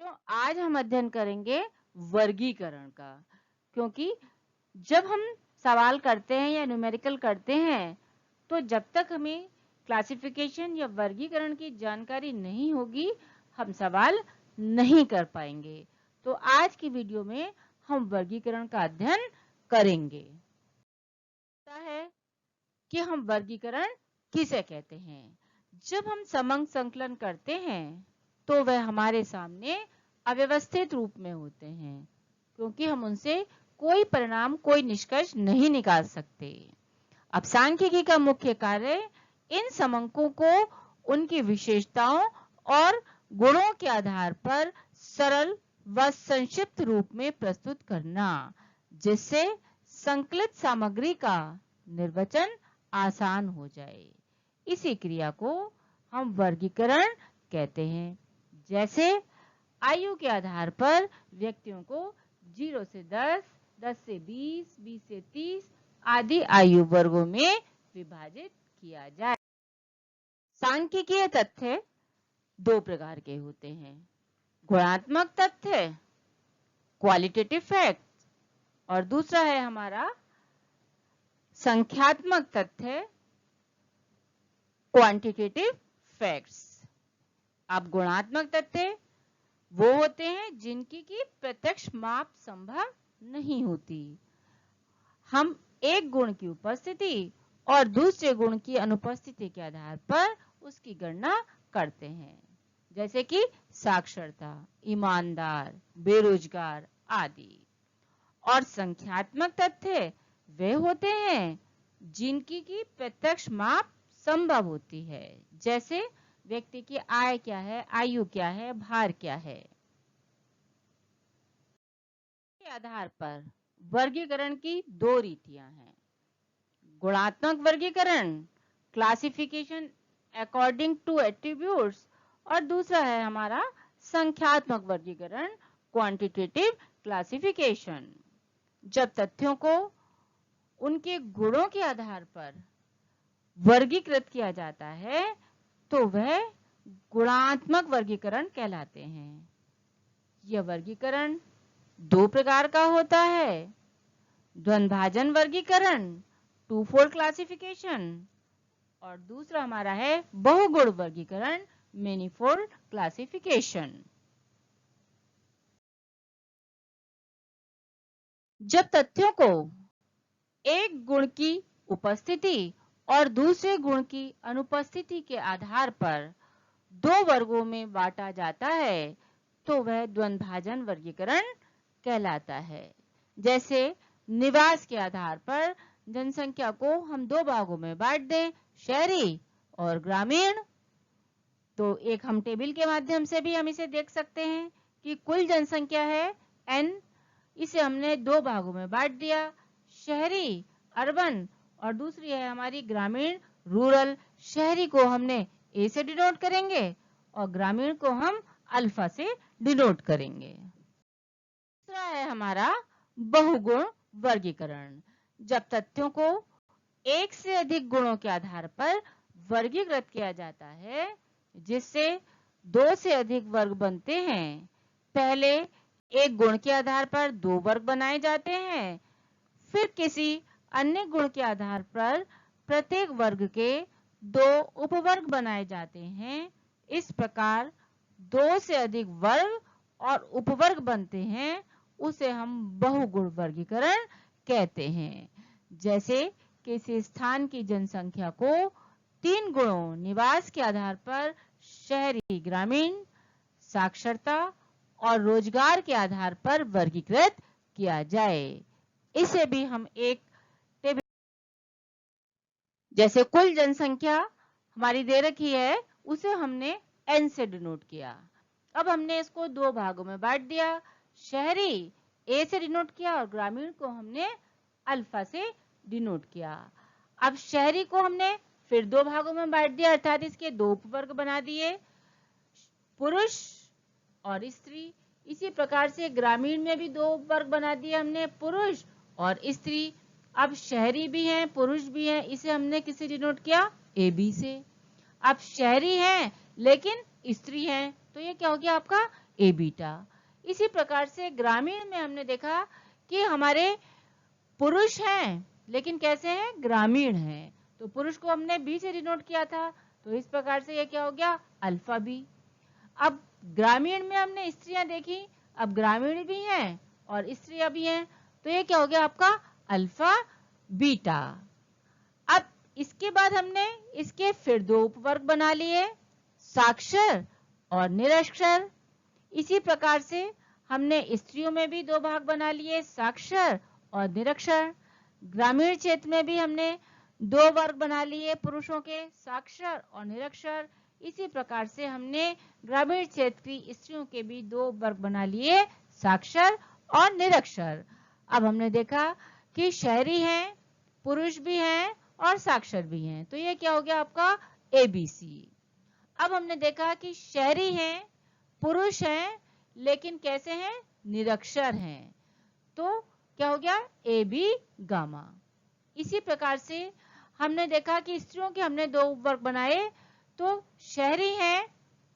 बच्चों, आज हम अध्ययन करेंगे वर्गीकरण का, क्योंकि जब हम सवाल करते हैं या न्यूमेरिकल करते हैं तो जब तक हमें क्लासिफिकेशन या वर्गीकरण की जानकारी नहीं होगी हम सवाल नहीं कर पाएंगे। तो आज की वीडियो में हम वर्गीकरण का अध्ययन करेंगे। है कि हम वर्गीकरण किसे कहते हैं। जब हम समंग संकलन करते हैं तो वह हमारे सामने अव्यवस्थित रूप में होते हैं, क्योंकि हम उनसे कोई परिणाम, कोई निष्कर्ष नहीं निकाल सकते। अब सांख्यिकी का मुख्य कार्य इन समंकों को उनकी विशेषताओं और गुणों के आधार पर सरल व संक्षिप्त रूप में प्रस्तुत करना, जिससे संकलित सामग्री का निर्वचन आसान हो जाए। इसी क्रिया को हम वर्गीकरण कहते हैं। जैसे आयु के आधार पर व्यक्तियों को 0 से 10, 10 से 20, 20 से 30 आदि आयु वर्गों में विभाजित किया जाए। सांख्यिकीय तथ्य दो प्रकार के होते हैं, गुणात्मक तथ्य क्वालिटेटिव फैक्ट, और दूसरा है हमारा संख्यात्मक तथ्य क्वांटिटेटिव फैक्ट्स। अब गुणात्मक तथ्य वो होते हैं जिनकी की प्रत्यक्ष माप संभव नहीं होती। हम एक गुण की उपस्थिति और दूसरे गुण की अनुपस्थिति के आधार पर उसकी गणना करते हैं, जैसे कि साक्षरता, ईमानदार, बेरोजगार आदि। और संख्यात्मक तथ्य वे होते हैं जिनकी की प्रत्यक्ष माप संभव होती है, जैसे व्यक्ति की आय क्या है, आयु क्या है, भार क्या है। के आधार पर वर्गीकरण की दो रीतियां हैं, गुणात्मक वर्गीकरण क्लासिफिकेशन अकॉर्डिंग टू एट्रीब्यूट्स, और दूसरा है हमारा संख्यात्मक वर्गीकरण क्वांटिटेटिव क्लासिफिकेशन। जब तथ्यों को उनके गुणों के आधार पर वर्गीकृत किया जाता है तो वह गुणात्मक वर्गीकरण कहलाते हैं। यह वर्गीकरण दो प्रकार का होता है, द्वंद्वभाजन वर्गीकरण टू फोल्ड क्लासिफिकेशन, और दूसरा हमारा है बहुगुण वर्गीकरण मैनीफोल्ड क्लासिफिकेशन। जब तथ्यों को एक गुण की उपस्थिति और दूसरे गुण की अनुपस्थिति के आधार पर दो वर्गों में बांटा जाता है तो वह द्वंद्वभाजन वर्गीकरण कहलाता है। जैसे निवास के आधार पर जनसंख्या को हम दो भागों में बांट दें, शहरी और ग्रामीण, तो एक हम टेबल के माध्यम से भी हम इसे देख सकते हैं कि कुल जनसंख्या है n, इसे हमने दो भागों में बांट दिया, शहरी अर्बन और दूसरी है हमारी ग्रामीण रूरल। शहरी को हमने ए से डिनोट करेंगे और ग्रामीण को हम अल्फा से डिनोट करेंगे। दूसरा है हमारा बहुगुण वर्गीकरण। जब तथ्यों को एक से अधिक गुणों के आधार पर वर्गीकृत किया जाता है, जिससे दो से अधिक वर्ग बनते हैं। पहले एक गुण के आधार पर दो वर्ग बनाए जाते हैं, फिर किसी अन्य गुण के आधार पर प्रत्येक वर्ग के दो उपवर्ग बनाए जाते हैं। इस प्रकार दो से अधिक वर्ग और उपवर्ग बनते हैं, उसे हम बहुगुण वर्गीकरण कहते हैं। जैसे किसी स्थान की जनसंख्या को तीन गुणों निवास के आधार पर शहरी ग्रामीण, साक्षरता और रोजगार के आधार पर वर्गीकृत किया जाए। इसे भी हम एक टेबल, जैसे कुल जनसंख्या हमारी दे रखी है उसे हमने n से डिनोट किया। अब हमने इसको दो भागों में बांट दिया, शहरी a से डिनोट किया और ग्रामीण को हमने अल्फा से डिनोट किया। अब शहरी को हमने फिर दो भागों में बांट दिया, अर्थात इसके दो उपवर्ग बना दिए, पुरुष और स्त्री। इसी प्रकार से ग्रामीण में भी दो वर्ग बना दिए हमने, पुरुष और स्त्री। अब शहरी भी हैं, पुरुष भी हैं, इसे हमने किसे डिनोट किया, ए बी से। अब शहरी हैं लेकिन स्त्री हैं, तो ये क्या हो गया आपका ए बीटा। इसी प्रकार से ग्रामीण में हमने देखा कि हमारे पुरुष हैं लेकिन कैसे हैं, ग्रामीण हैं, तो पुरुष को हमने बी से डिनोट किया था, तो इस प्रकार से ये क्या हो गया, अल्फा बी। अब ग्रामीण में हमने स्त्रियां देखी, अब ग्रामीण भी हैं और स्त्रियां भी हैं, तो ये क्या हो गया आपका अल्फा बीटा। अब इसके बाद हमने इसके फिर दो उपवर्ग बना लिए, साक्षर और निरक्षर। इसी प्रकार से हमने स्त्रियों में भी दो भाग बना लिए, साक्षर और निरक्षर। ग्रामीण क्षेत्र में भी हमने दो वर्ग बना लिए पुरुषों के, साक्षर और निरक्षर। इसी प्रकार से हमने ग्रामीण क्षेत्र की स्त्रियों के भी दो वर्ग बना लिए, साक्षर और निरक्षर। अब हमने देखा कि शहरी हैं, पुरुष भी हैं और साक्षर भी हैं, तो ये क्या हो गया आपका ABC। अब हमने देखा कि शहरी हैं, पुरुष हैं, लेकिन कैसे हैं, निरक्षर हैं, तो क्या हो गया AB गामा। इसी प्रकार से हमने देखा कि स्त्रियों के हमने दो वर्ग बनाए, तो शहरी हैं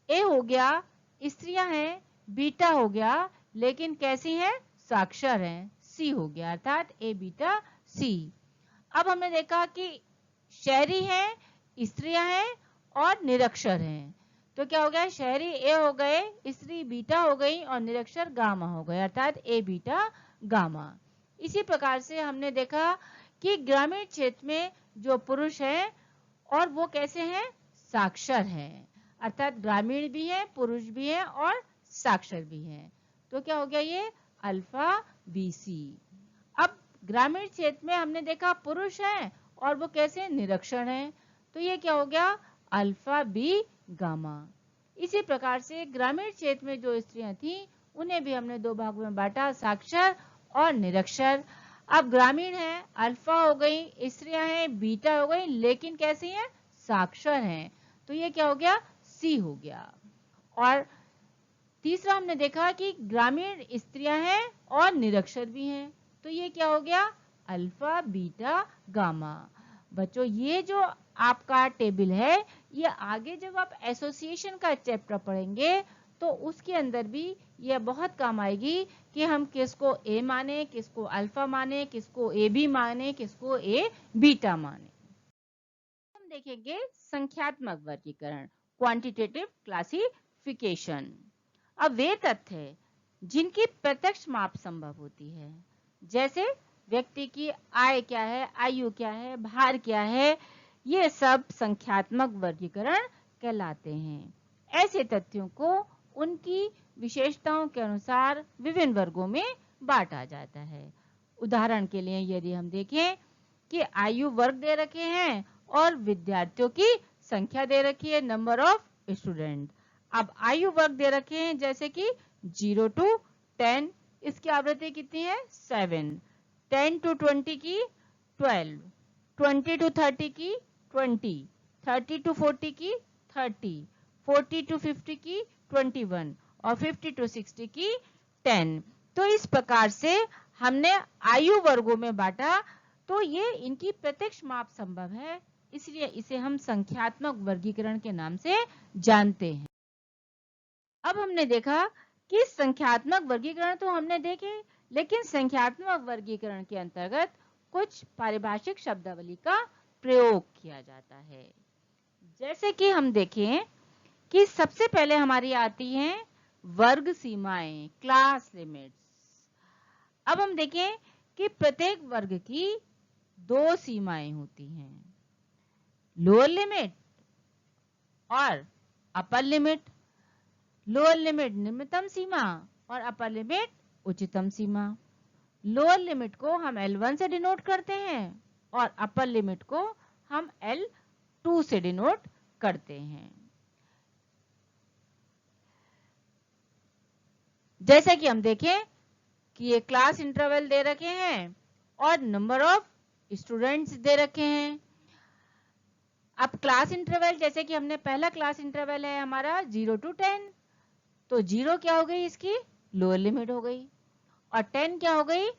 ए हो गया, स्त्रियां हैं बीटा हो गया, लेकिन कैसी हैं, साक्षर हैं, सी हो गया, अर्थात ए बीटा सी। अब हमने देखा कि शहरी हैं, स्त्रियां हैं और निरक्षर हैं, तो क्या हो गया, शहरी ए हो गए, स्त्री बीटा हो गई और निरक्षर गामा हो गए, अर्थात ए बीटा गामा। इसी प्रकार से हमने देखा कि ग्रामीण क्षेत्र में जो पुरुष हैं और वो कैसे हैं, साक्षर हैं, अर्थात ग्रामीण भी हैं, पुरुष भी हैं और साक्षर भी हैं, तो क्या हो गया ये अल्फा BC। अब ग्रामीण क्षेत्र में हमने देखा पुरुष हैं और वो कैसे निरक्षर हैं, तो ये क्या हो गया अल्फा B गामा। इसी प्रकार से ग्रामीण क्षेत्र में जो स्त्रियां थी उन्हें भी हमने दो भागों में बांटा, साक्षर और निरक्षर। अब ग्रामीण है अल्फा हो गई, स्त्रियां हैं बीटा हो गई, लेकिन कैसी हैं, साक्षर हैं, तो ये क्या हो गया सी हो गया। और तीसरा हमने देखा कि ग्रामीण स्त्रियां हैं और निरक्षर भी हैं, तो ये क्या हो गया अल्फा बीटा गामा। बच्चों ये जो आपका टेबल है, ये आगे जब आप एसोसिएशन का चैप्टर पढ़ेंगे तो उसके अंदर भी यह बहुत काम आएगी कि हम किसको ए माने, किसको अल्फा माने, किसको ए बी माने, किसको ए बीटा माने। हम देखेंगे संख्यात्मक वर्गीकरण, क्वांटिटेटिव क्लासिफिकेशन। अब वे तथ्य जिनकी प्रत्यक्ष माप संभव होती है, जैसे व्यक्ति की आय क्या है, आयु क्या है, भार क्या है, ये सब संख्यात्मक वर्गीकरण कहलाते हैं। ऐसे तथ्यों को उनकी विशेषताओं के अनुसार विभिन्न वर्गों में बांटा जाता है। उदाहरण के लिए यदि हम देखें कि आयु वर्ग दे रखे हैं और विद्यार्थियों की संख्या दे रखी है, नंबर ऑफ स्टूडेंट। अब आयु वर्ग दे रखे हैं जैसे कि 0 to 10, इसकी आवृत्ति कितनी है 7, 10 to 20 की 12, 20 to 30 की 20, 30 to 40 की 30, 40 to 50 की 21 और 50 to 60 की 10। तो इस प्रकार से हमने आयु वर्गों में बांटा, तो ये इनकी प्रत्यक्ष माप संभव है, इसलिए इसे हम संख्यात्मक वर्गीकरण के नाम से जानते हैं। अब हमने देखा कि संख्यात्मक वर्गीकरण तो हमने देखे, लेकिन संख्यात्मक वर्गीकरण के अंतर्गत कुछ पारिभाषिक शब्दावली का प्रयोग किया जाता है। जैसे कि हम देखें कि सबसे पहले हमारी आती हैं वर्ग सीमाएं, क्लास लिमिट्स। अब हम देखें कि प्रत्येक वर्ग की दो सीमाएं होती हैं, लोअर लिमिट और अपर लिमिट। लोअर लिमिट निम्नतम सीमा और अपर लिमिट उच्चतम सीमा। लोअर लिमिट को हम L1 से डिनोट करते हैं और अपर लिमिट को हम L2 से डिनोट करते हैं। जैसे कि हम देखें कि ये क्लास इंटरवल दे रखे हैं और नंबर ऑफ स्टूडेंट्स दे रखे हैं। अब क्लास इंटरवल जैसे कि हमने पहला क्लास इंटरवल है हमारा 0 to 10, तो 0 क्या हो गई, इसकी लोअर लिमिट हो गई, और 10 क्या हो गई,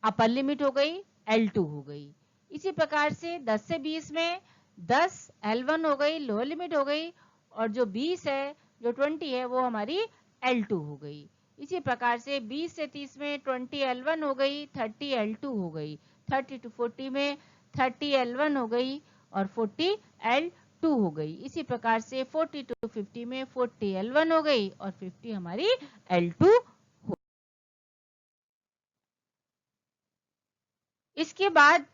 अपर लिमिट हो गई, L2 हो गई। इसी प्रकार से 10 से 20 में 10 L1 हो गई, लोअर लिमिट हो गई, और जो 20 है, जो 20 है, वो हमारी L2 हो गई। इसी प्रकार से 20 से 30 में 20 L1 हो गई, 30 L2 हो गई। 30 to 40 में 30 L1 हो गई और 40 L2 हो गई। इसी प्रकार से 40 to 50 में 40 L1 हो गई और 50 हमारी L2 हो। इसके बाद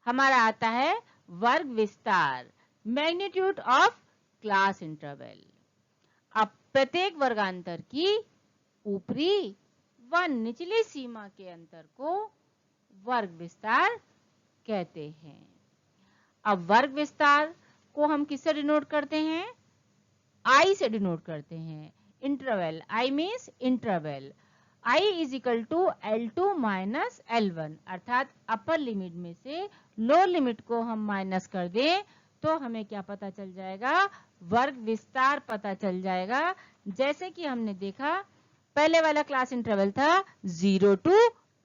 हमारा आता है वर्ग विस्तार, मैग्नीट्यूड ऑफ क्लास इंटरवल। अब प्रत्येक वर्गांतर की ऊपरी व निचली सीमा के अंतर को वर्ग विस्तार कहते हैं। अब वर्ग विस्तार को हम किससे डिनोट करते हैं? I से डिनोट करते हैं। Interval, I means interval. I is equal to L2 minus L1, अर्थात अपर लिमिट में से लोअर लिमिट को हम माइनस कर दें तो हमें क्या पता चल जाएगा? वर्ग विस्तार पता चल जाएगा। जैसे कि हमने देखा पहले वाला क्लास इंटरवल था 0 to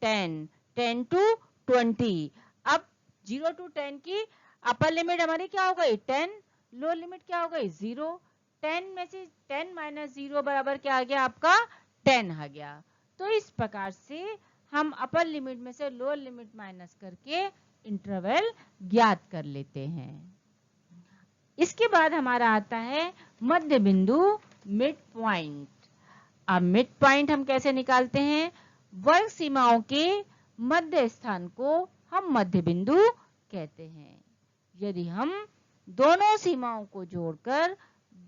10, 10 to 20। अब 0 to 10 की अपर लिमिट हमारी क्या हो गई? 10, लोअर लिमिट क्या हो गई? 0। 10 में से 10 माइनस 0 बराबर क्या आ गया? आपका 10 आ गया। तो इस प्रकार से हम अपर लिमिट में से लोअर लिमिट माइनस करके इंटरवल ज्ञात कर लेते हैं। इसके बाद हमारा आता है मध्य बिंदु, मिड पॉइंट। अब मिड पॉइंट हम कैसे निकालते हैं? वर्ग सीमाओं के मध्य स्थान को हम मध्य बिंदु कहते हैं। यदि हम दोनों सीमाओं को जोड़कर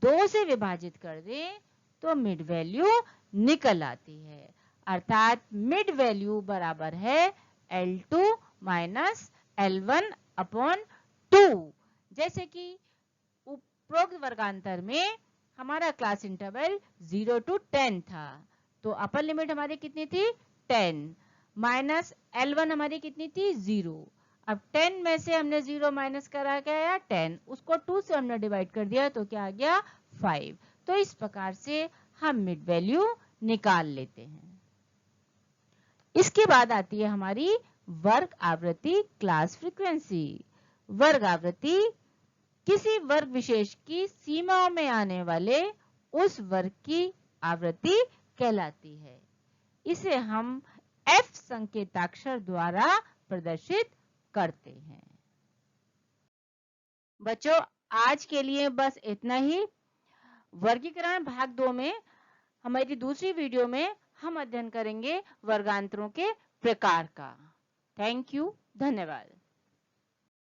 2 से विभाजित कर दें तो मिड वैल्यू निकल आती है, अर्थात मिड वैल्यू बराबर है L2 माइनस L1 अपॉन 2। जैसे कि उपरोक्त वर्गांतर में हमारा क्लास इंटरवल 0 to 10 था, तो अपर लिमिट हमारी कितनी थी? 10 माइनस L1 हमारी कितनी थी? 0। अब 10 में से हमने 0 माइनस करा क्या आया? 10। उसको 2 से हमने डिवाइड कर दिया तो क्या आ गया? 5। तो इस प्रकार से हम मिड वैल्यू निकाल लेते हैं। इसके बाद आती है हमारी वर्ग आवृत्ति, क्लास फ्रीक्वेंसी। वर्ग आवृत्ति किसी वर्ग विशेष की सीमाओं में आने वाले उस वर्ग की आवृत्ति कहलाती है। इसे हम F संकेताक्षर द्वारा प्रदर्शित करते हैं। बच्चों, आज के लिए बस इतना ही। वर्गीकरण भाग 2 में हमारी दूसरी वीडियो में हम अध्ययन करेंगे वर्गांतरों के प्रकार का। थैंक यू, धन्यवाद।